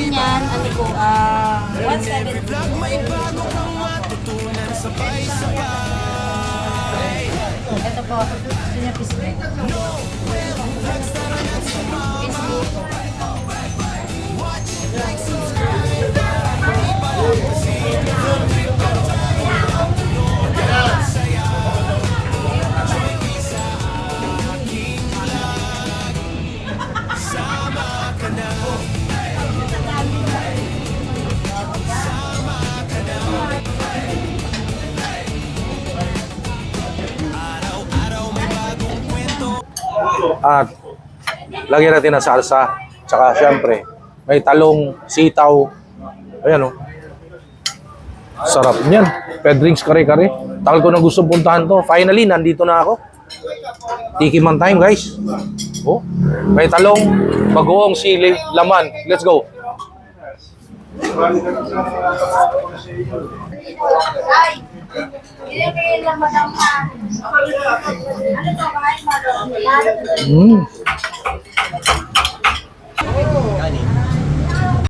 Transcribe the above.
niyan, ano po, 170. Ito po, gusto niya pisbek. At lagyan natin ng salsa. Tsaka syempre, may talong, sitaw. Ayan o. Sarap niyan. Pedrings kare-kare. Tagal ko na gusto puntahan to. Finally, nandito na ako. Tikiman time, guys. Oh, may talong, bagoong sili, laman. Let's go.